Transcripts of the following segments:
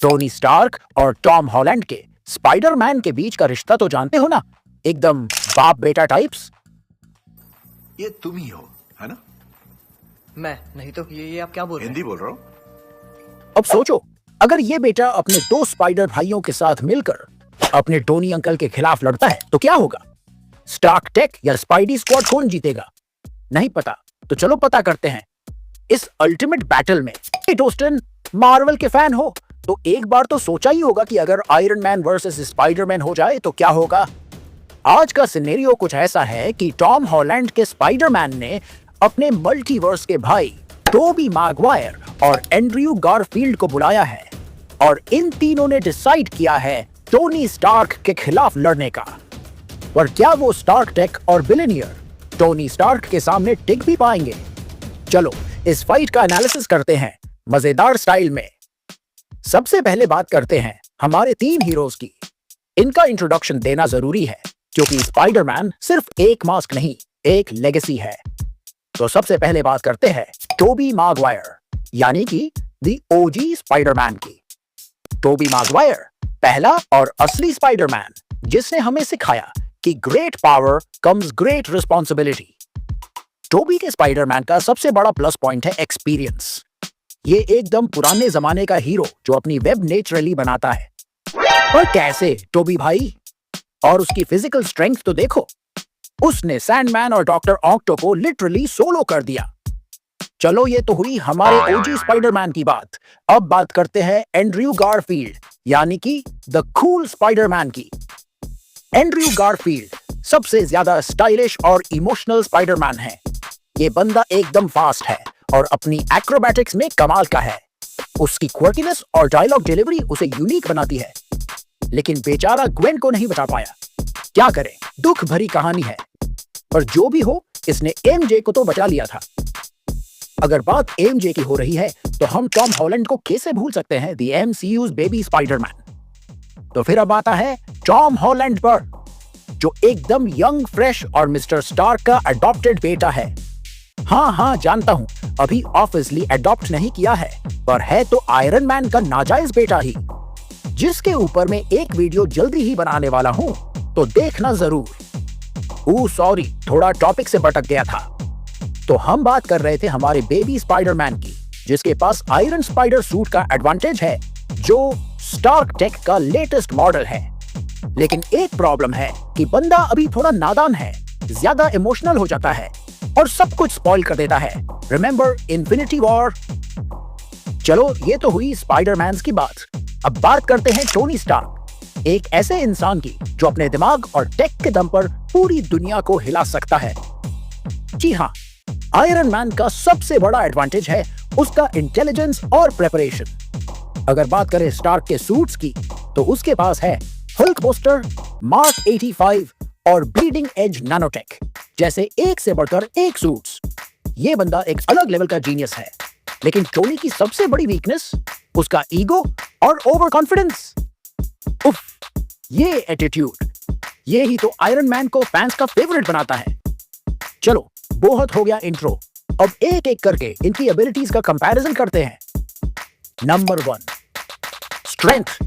Tony Stark और Tom Holland के Spiderman के बीच का रिश्ता तो जानते हो ना, एकदम बाप बेटा टाइप्स। ये तुम ही हो, है ना? मैं नहीं तो ये आप क्या बोल रहे हैं? हिंदी बोल रहा हूँ। अब सोचो, अगर ये बेटा अपने दो स्पाइडर भाइयों के साथ मिलकर अपने टोनी अंकल के खिलाफ लड़ता है तो क्या होगा? स्टार्क टेक या स्पाइडी स्क्वाड कौन जीतेगा? नहीं पता, तो चलो पता करते हैं। इस अल्टीमेट बैटल में टोस्टन मार्वल के फैन हो तो एक बार तो सोचा ही होगा कि अगर आयरन मैन वर्सेस स्पाइडरमैन हो जाए तो क्या होगा। आज का सिनेरियो कुछ ऐसा है कि टॉम हॉलैंड के स्पाइडरमैन ने अपने मल्टीवर्स के भाई टोबी मैगवायर और एंड्रयू गारफील्ड को बुलाया है और इन तीनों ने डिसाइड किया है टोनी स्टार्क के खिलाफ लड़ने का। पर क्या वो स्टार्क टेक और बिलियनियर टोनी स्टार्क के सामने टिक भी पाएंगे? चलो इस फाइट का एनालिसिस करते हैं मजेदार स्टाइल में। सबसे पहले बात करते हैं हमारे तीन हीरोज की। इनका इंट्रोडक्शन देना जरूरी है क्योंकि स्पाइडरमैन सिर्फ एक मास्क नहीं, एक लेगेसी है। तो सबसे पहले बात करते हैं टोबी मैगवायर यानी कि द ओजी स्पाइडरमैन की। टोबी मैगवायर पहला और असली स्पाइडरमैन जिसने हमें सिखाया कि great power comes great responsibility. Tobey के स्पाइडरमैन का सबसे बड़ा प्लस पॉइंट है एक्सपीरियंस। ये एकदम पुराने जमाने का हीरो जो अपनी वेब नेचुरली बनाता है। पर कैसे टोबी भाई? और उसकी फिजिकल स्ट्रेंथ तो देखो, उसने सैंडमैन और डॉक्टर ऑक्टो को लिटरली सोलो कर दिया। चलो ये तो हुई हमारे ओजी स्पाइडरमैन की बात। अब बात करते हैं एंड्रयू गारफील्ड यानी कि द कूल स्पाइडरमैन की। एंड्रयू गारफील्ड सबसे ज्यादा स्टाइलिश और इमोशनल स्पाइडरमैन है। ये बंदा एकदम फास्ट है और अपनी एक्रोबैटिक्स में कमाल का है। उसकी क्वर्कीनेस और डायलॉग डिलीवरी उसे यूनिक बनाती है। लेकिन बेचारा ग्वेन को नहीं बचा पाया। क्या करें, दुख भरी कहानी है। पर जो भी हो, इसने एमजे को तो बचा लिया था। अगर बात एमजे की हो रही है तो हम टॉम हॉलैंड को कैसे भूल सकते हैं, द एमसीयूज़ बेबी स्पाइडरमैन। तो फिर अब आता है टॉम हॉलैंड पर, जो एकदम यंग, फ्रेश और मिस्टर स्टार्क का अडॉप्टेड बेटा है। हाँ जानता हूं, अभी ऑब्वियसली अडॉप्ट नहीं किया है, पर है तो आयरन मैन का नाजायज बेटा ही, जिसके ऊपर मैं एक वीडियो जल्दी ही बनाने वाला हूं, तो देखना जरूर। सॉरी, थोड़ा टॉपिक से भटक गया था। तो हम बात कर रहे थे हमारे बेबी स्पाइडरमैन की, जिसके पास आयरन स्पाइडर सूट का एडवांटेज है, जो स्टार्क टेक का लेटेस्ट मॉडल है। लेकिन एक प्रॉब्लम है कि बंदा अभी थोड़ा नादान है, ज्यादा इमोशनल हो जाता है और सब कुछ स्पॉइल कर देता है। Remember infinity war? चलो ये तो हुई स्पाइडरमैन की बात। अब बात करते हैं टोनी स्टार्क, एक ऐसे इंसान की जो अपने दिमाग और टेक के दम पर पूरी दुनिया को हिला सकता है। जी हाँ, आयरन मैन का सबसे बड़ा एडवांटेज है उसका इंटेलिजेंस और प्रेपरेशन। अगर बात करें स्टार्क के सूट्स की, तो उसके पास है हल्क बूस्टर, मार्क 85 और ब्लीडिंग एज नैनोटेक जैसे एक से बढ़कर एक सूट्स। ये बंदा एक अलग लेवल का जीनियस है। लेकिन टोनी की सबसे बड़ी वीकनेस उसका ईगो और ओवर कॉन्फिडेंस। उफ, ये एटीट्यूड, ये ही तो आयरन मैन को फैंस का फेवरेट बनाता है। चलो बहुत हो गया इंट्रो, अब एक एक करके इनकी एबिलिटीज का कंपैरिजन करते हैं। Number 1, strength.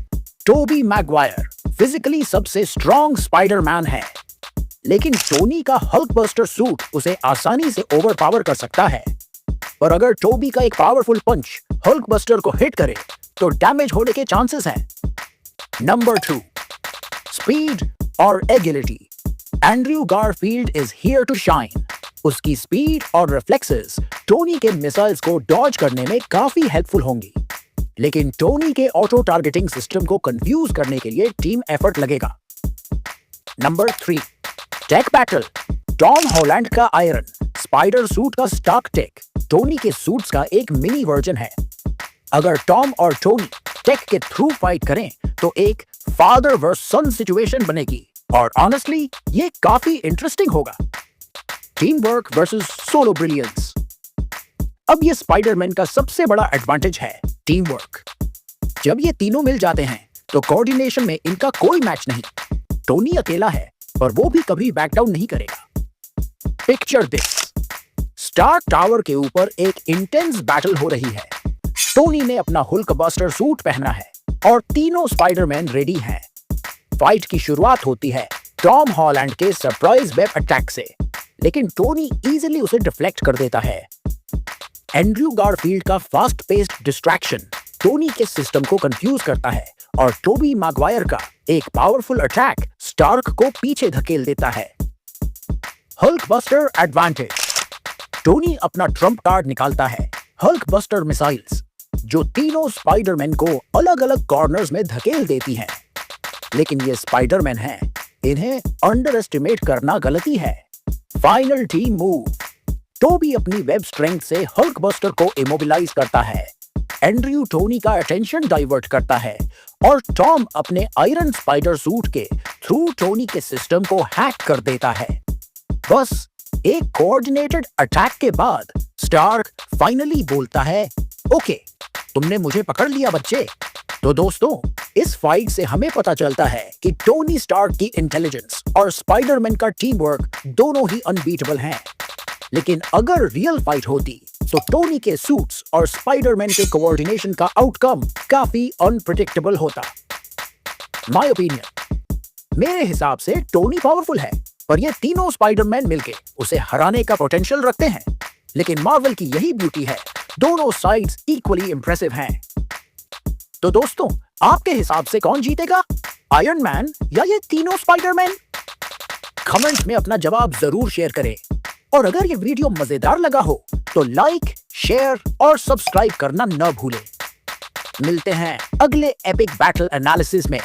Tobey Maguire physically सबसे स्ट्रॉन्ग स्पाइडरमैन है, लेकिन टोनी का हल्क बस्टर सूट उसे आसानी से ओवरपावर कर सकता है। पर अगर टोबी का एक पावरफुल पंच हल्क बस्टर को हिट करे तो डैमेज होने के चांसेस हैं। नंबर 2, स्पीड और agility. Andrew Garfield is here to shine. उसकी स्पीड और रिफ्लेक्सेस टोनी के मिसाइल्स को डॉज करने में काफी हेल्पफुल होंगी। लेकिन टोनी के ऑटो टारगेटिंग सिस्टम को कंफ्यूज करने के लिए टीम एफर्ट लगेगा। Number 3, tech battle. Tom Holland का आयरन स्पाइडर सूट का स्टार्क टेक टोनी के सूट्स का एक मिनी वर्जन है। अगर टॉम और टोनी टेक के थ्रू फाइट करें तो एक फादर वर्स सन सिचुएशन बनेगी और ऑनेस्टली ये काफी इंटरेस्टिंग होगा। Team work versus solo brilliance. अब ये स्पाइडरमैन का सबसे बड़ा एडवांटेज है टीम वर्क। जब ये तीनों मिल जाते हैं तो कोऑर्डिनेशन में इनका कोई मैच नहीं। टोनी अकेला है पर वो भी कभी बैक डाउन नहीं करेगा। पिक्चर दिस, स्टार्क टावर के ऊपर एक इंटेंस बैटल हो रही है। टोनी ने अपना हल्क बस्टर सूट पहना है और तीनों स्पाइडरमैन रेडी हैं। फाइट की शुरुआत होती है टॉम हॉलैंड के सरप्राइज वेब अटैक से, लेकिन टोनी इजीली उसे डिफ्लेक्ट कर देता है। एंड्रयू गारफील्ड का फास्ट पेस्ड डिस्ट्रैक्शन टोनी के सिस्टम को कंफ्यूज करता है और टोबी मैगवायर का एक पावरफुल अटैक स्टार्क को पीछे धकेल देता है। Hulk buster advantage. टोनी अपना ट्रम्प कार्ड निकालता है, हल्क बस्टर मिसाइल्स, जो तीनों स्पाइडरमैन को अलग अलग कॉर्नर्स में धकेल देती हैं। लेकिन ये स्पाइडरमैन हैं, इन्हें अंडर एस्टिमेट करना गलती है। Final team move. टोबी अपनी वेब स्ट्रेंथ से हल्क बस्टर को इमोबिलाइज करता है, एंड्रयू टोनी का अटेंशन डाइवर्ट करता है और टॉम अपने आयरन स्पाइडर सूट के थ्रू टोनी के सिस्टम को हैक कर देता है। बस एक कोऑर्डिनेटेड अटैक के बाद स्टार्क फाइनली बोलता है, ओके, तुमने मुझे पकड़ लिया बच्चे। तो दोस्तों, इस फाइट से हमें पता चलता है कि टोनी स्टार्क की इंटेलिजेंस और स्पाइडरमैन का टीम वर्क दोनों ही अनबीटेबल हैं। लेकिन अगर रियल फाइट होती तो टोनी के सूट्स और स्पाइडरमैन के कोऑर्डिनेशन का आउटकम काफी अनप्रेडिक्टेबल होता। माय ओपिनियन, मेरे हिसाब से टोनी पावरफुल है, पर ये तीनों स्पाइडरमैन मिलके उसे हराने का पोटेंशियल रखते हैं। लेकिन मार्वल की यही ब्यूटी है, दोनों साइड्स इक्वली इंप्रेसिव हैं। तो दोस्तों, आपके हिसाब से कौन जीतेगा, आयरन मैन या ये तीनों स्पाइडरमैन? कमेंट में अपना जवाब जरूर शेयर करें। और अगर ये वीडियो मजेदार लगा हो तो लाइक, शेयर और सब्सक्राइब करना न भूलें। मिलते हैं अगले एपिक बैटल एनालिसिस में।